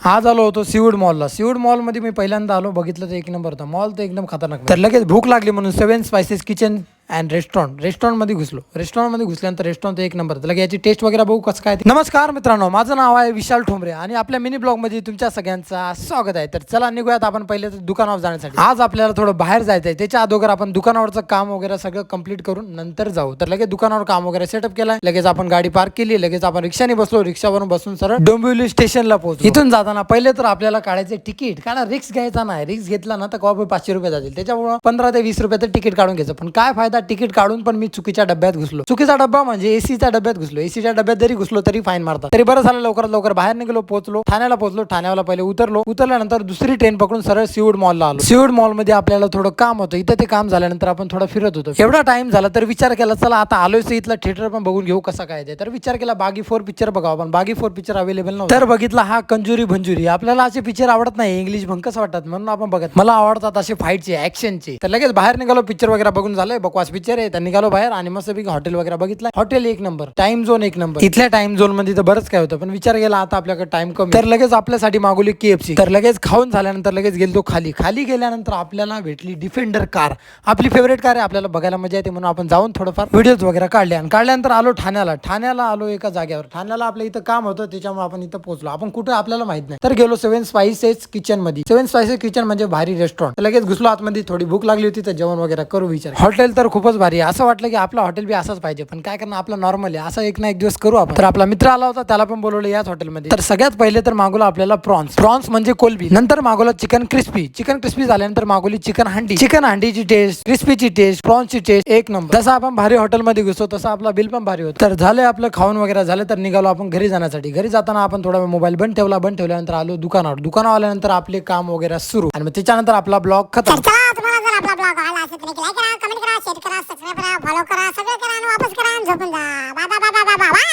आज आलो होतो सीवूड मॉलला. सीवूड मॉलमध्ये मी पहिल्यांदा आलो, बघितलं तर एक नंबर होता मॉल, तर एकदम खतरनाक. तर लगेच भूक लागली म्हणून 7 स्पाइसेस किचन अँड रेस्टॉरंटमध्ये घुसलो. रेस्टॉरंटमध्ये घुसल्यानंतर रेस्टॉरंट एक नंबर. तर लगे याची टेस्ट वगैरे बघू कसं काय. नमस्कार मित्रांनो, माझं नाव आहे विशाल ठोंबरे आणि आपल्या मिनी ब्लॉगमध्ये तुमच्या सगळ्यांचं स्वागत आहे. तर चला निघूयात आपण पहिले तर दुकानावर जाण्यासाठी. आज आपल्याला थोडं बाहेर जायचं आहे. त्याच्या अगोदर आपण दुकानावरचं काम वगैरे सगळं कंप्लीट करून नंतर जाऊ. तर लगेच दुकानावर काम वगैरे सेटअप केलाय. लगेच आपण गाडी पार्क केली. लगेच आपण रिक्षाने बसलो. रिक्षावरून बसून सरळ डोंबिवली स्टेशनला पोहोचलो. इथून जाताना पहिले तर आपल्याला काढायचे तिकीट. कारण रिक्स घ्यायचा नाही. रिक्स घेतला ना तर कॉपी 500 रुपये जातील. त्याच्यामुळे 15 ते 20 रुपये तिकीट काढून घ्यायचं. पण काय फायदा तिकीट काढून पण मी चुकीच्या डब्यात घुसलो. चुकीचा डब्बा म्हणजे एसीच्या डब्यात घुसलो. एसीच्या डब्यात जरी घुसलो तरी फाईन मारतात. तरी बरं झालं लवकरात लवकर बाहेर निघलो. पोहोचलो ठाण्याला. पोहोचलो ठाण्याला पहिले उतरलो. उतरल्यानंतर दुसरी ट्रेन पकडून सरळ सीवूड मॉलला आलो. सीवूड मॉल मध्ये आपल्याला थोडं काम होतं. इथं ते काम झाल्यानंतर आपण थोडं फिरत होतो. एवढा टाइम झाला तर विचार केला चला आता आलोय इथला थिएटर पण बघून घेऊ कसा काय ते. तर विचार केला बागी 4 पिक्चर बघावं. पण बागी 4 पिक्चर अवेलेबल नव्हता. तर बघितला हा कंजुरी भंजुरी. आपल्याला असे पिक्चर आवडत नाही, इंग्लिश भंकस वाटतात म्हणून आपण बघत. मला आवडतात असे फाईटचे, ऍक्शनचे. तर लगेच बाहेर निघालो. पिक्चर वगैरे बघून झालंय. बकवास पिक्चर आहे. तर निघालो बाहेर आणि मस्त हॉटेल वगैरे बघितलं. हॉटेल एक नंबर, टाइम झोन एक नंबर. इथल्या टाइम झोन मध्ये तर बरंच काय होतं, पण विचार केला आता आपल्याकडे टाइम कमी. तर लगेच आपल्यासाठी मागवली KFC. तर लगेच खाऊन झाल्यानंतर लगेच गेलो खाली. खाली गेल्यानंतर आपल्याला भेटली डिफेंडर कार. आपली फेवरेट कार आहे, आपल्याला बघायला मजा येते म्हणून आपण जाऊन थोडंफार व्हिडिओज वगैरे काढले. आणि काढल्यानंतर आलो ठाण्याला. ठाण्याला आलो एका जागेवर. ठाण्याला आपल्या इथं काम होतं, त्याच्यामुळे आपण इथं पोहोचलो. आपण कुठं आपल्याला माहित नाही. तर गेलो 7 स्पाइसेस किचन मध्ये. 7 स्पाइसेस किचन म्हणजे भारी रेस्टॉरंट. लगेच घुसलो आतमध्ये. थोडी भूक लागली होती तर जेवण वगैरे करू विचार. हॉटेल तर खूपच भारी. असं वाटलं की आपलं हॉटेल बी असंच पाहिजे, पण काय करणार आपलं नॉर्मल आहे. असं एक ना एक दिवस करू आपण. तर आपला मित्र आला होता, त्याला पण बोलवलं याच हॉटेलमध्ये. तर सगळ्यात पहिले तर मागवलं आपल्याला प्रॉन्स म्हणजे कोलबी. नंतर मागवलं चिकन क्रिस्पी झाल्यानंतर मागवली चिकन हांडीची टेस्ट, क्रिस्पीची टेस्ट, प्रॉन्सची टेस्ट एक नंबर. जसं आपण भारी हॉटेलमध्ये घुसतो तसं आपला बिल पण भारी होतं. तर झालं आपलं खाऊन वगैरे झालं. तर निघालो आपण घरी जाण्यासाठी. घरी जाताना आपण थोडा मोबाईल बंद ठेवल्यानंतर आलो दुकानावर आल्यानंतर आपले काम वगैरे सुरू. आणि मग त्याच्यानंतर आपला ब्लॉग खतम. तुम्हाला जर आपला ब्लॉग आवडला असेल तर लाईक करा, कमेंट करा, शेअर करा, सबस्क्राइब करा, फॉलो करा, सगळं करा आणि वापस करा आणि झोपून जा. Bye bye bye bye bye bye.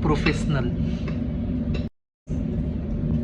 Professional